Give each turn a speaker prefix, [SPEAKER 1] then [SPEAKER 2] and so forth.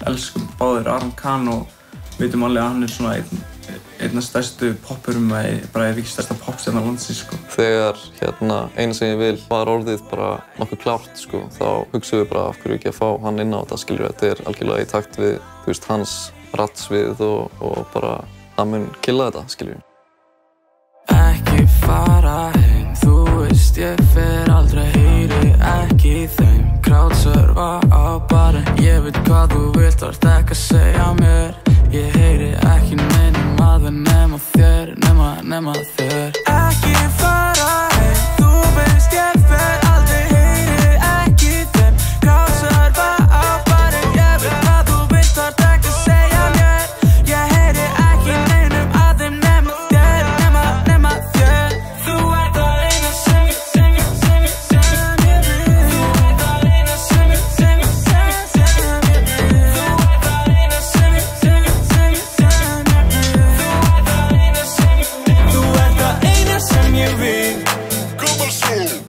[SPEAKER 1] elskum báðir Aron Kahn og vitum alveg að hann svona einn af stærstu poppurum bara ekki stærsta popstjarna landsins sko.
[SPEAKER 2] Þegar eina sem ég vil var orðið bara nokkuð klárt sko, þá hugsuðum við bara af hverju ekki að fá hann inn á þetta skilur. Þetta algjörlega í takt við hans rattsvið og bara hann mun killa þetta skilur. Ekki fara heim, þú veist ég fer aldrei heyri ekki